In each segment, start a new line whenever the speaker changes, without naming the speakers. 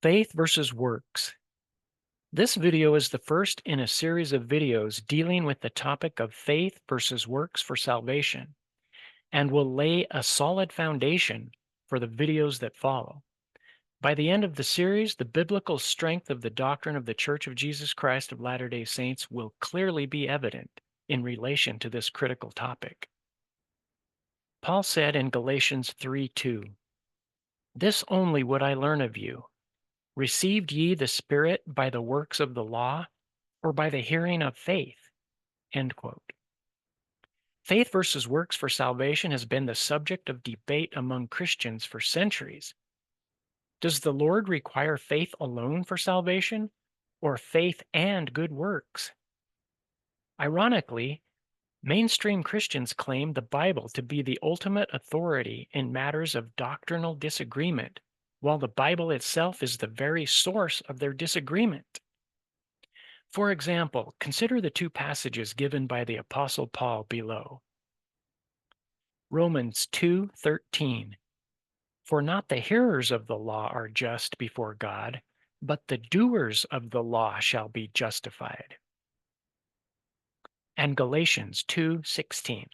Faith versus works. This video is the first in a series of videos dealing with the topic of faith versus works for salvation, and will lay a solid foundation for the videos that follow. By the end of the series, the biblical strength of the doctrine of the Church of Jesus Christ of Latter-day Saints will clearly be evident in relation to this critical topic. Paul said in Galatians 3:2, "This only would I learn of you. Received ye the Spirit by the works of the law, or by the hearing of faith?" End quote. Faith versus works for salvation has been the subject of debate among Christians for centuries. Does the Lord require faith alone for salvation, or faith and good works? Ironically, mainstream Christians claim the Bible to be the ultimate authority in matters of doctrinal disagreement, while the Bible itself is the very source of their disagreement. For example, consider the two passages given by the Apostle Paul below. Romans 2:13. For not the hearers of the law are just before God, but the doers of the law shall be justified. And Galatians 2:16.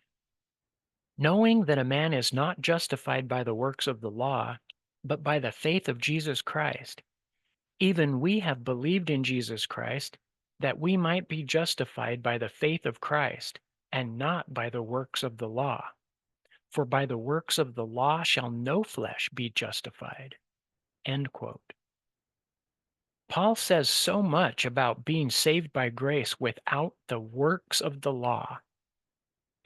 Knowing that a man is not justified by the works of the law, but by the faith of Jesus Christ, even we have believed in Jesus Christ, that we might be justified by the faith of Christ, and not by the works of the law. For by the works of the law shall no flesh be justified. End quote. Paul says so much about being saved by grace without the works of the law.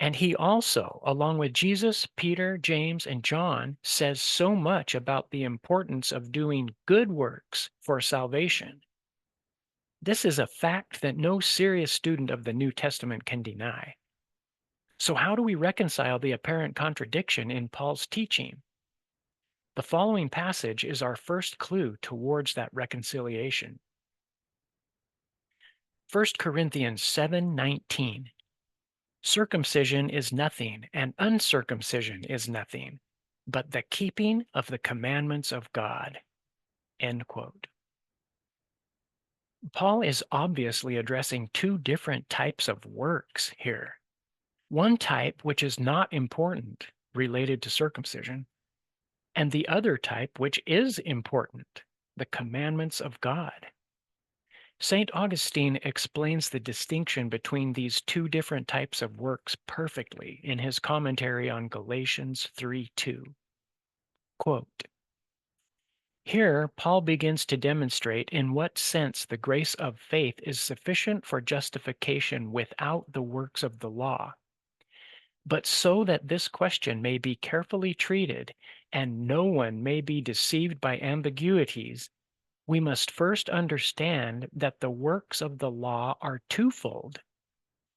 And he also, along with Jesus, Peter, James, and John, says so much about the importance of doing good works for salvation. This is a fact that no serious student of the New Testament can deny. So how do we reconcile the apparent contradiction in Paul's teaching? The following passage is our first clue towards that reconciliation. 1 Corinthians 7:19. Circumcision is nothing, and uncircumcision is nothing, but the keeping of the commandments of God. End quote. Paul is obviously addressing two different types of works here. One type which is not important, related to circumcision, and the other type which is important, the commandments of God. St. Augustine explains the distinction between these two different types of works perfectly in his commentary on Galatians 3:2. Quote, "Here Paul begins to demonstrate in what sense the grace of faith is sufficient for justification without the works of the law. But so that this question may be carefully treated and no one may be deceived by ambiguities, we must first understand that the works of the law are twofold,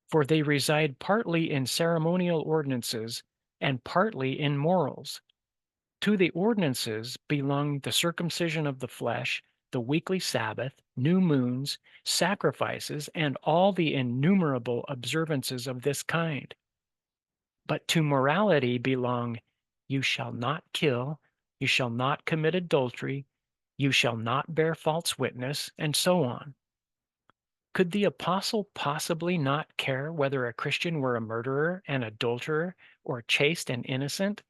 for they reside partly in ceremonial ordinances and partly in morals. To the ordinances belong the circumcision of the flesh, the weekly Sabbath, new moons, sacrifices, and all the innumerable observances of this kind. But to morality belong, you shall not kill, you shall not commit adultery, you shall not bear false witness, and so on. Could the apostle possibly not care whether a Christian were a murderer, an adulterer, or chaste and innocent,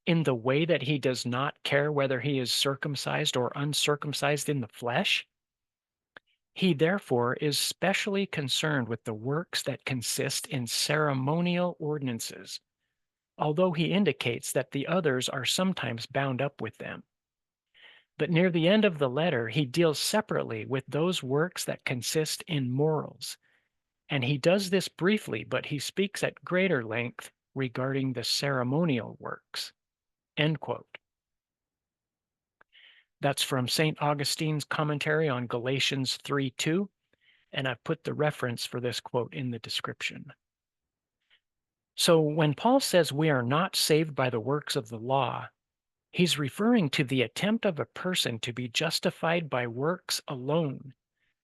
in the way that he does not care whether he is circumcised or uncircumcised in the flesh? He therefore is specially concerned with the works that consist in ceremonial ordinances, although he indicates that the others are sometimes bound up with them. But near the end of the letter, he deals separately with those works that consist in morals. And he does this briefly, but he speaks at greater length regarding the ceremonial works. End quote. That's from St. Augustine's commentary on Galatians 3:2, and I've put the reference for this quote in the description. So when Paul says we are not saved by the works of the law, he's referring to the attempt of a person to be justified by works alone,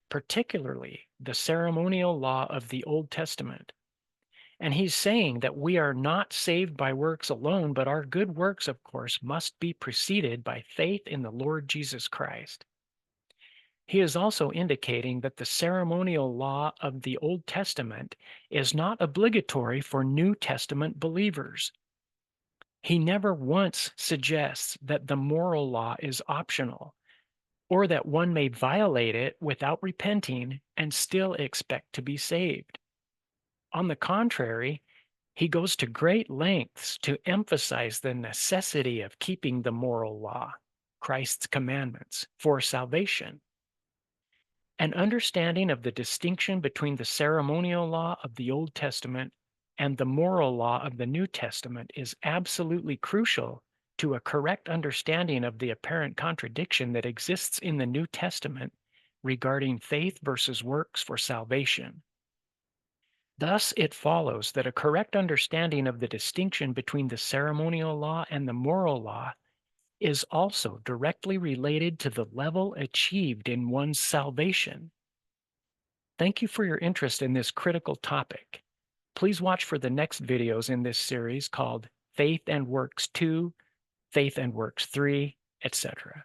particularly the ceremonial law of the Old Testament. And he's saying that we are not saved by works alone, but our good works, of course, must be preceded by faith in the Lord Jesus Christ. He is also indicating that the ceremonial law of the Old Testament is not obligatory for New Testament believers. He never once suggests that the moral law is optional or that one may violate it without repenting and still expect to be saved. On the contrary, he goes to great lengths to emphasize the necessity of keeping the moral law, Christ's commandments, for salvation. An understanding of the distinction between the ceremonial law of the Old Testament and the moral law of the New Testament is absolutely crucial to a correct understanding of the apparent contradiction that exists in the New Testament regarding faith versus works for salvation. Thus, it follows that a correct understanding of the distinction between the ceremonial law and the moral law is also directly related to the level achieved in one's salvation. Thank you for your interest in this critical topic. Please watch for the next videos in this series called Faith and Works 2, Faith and Works 3, etc.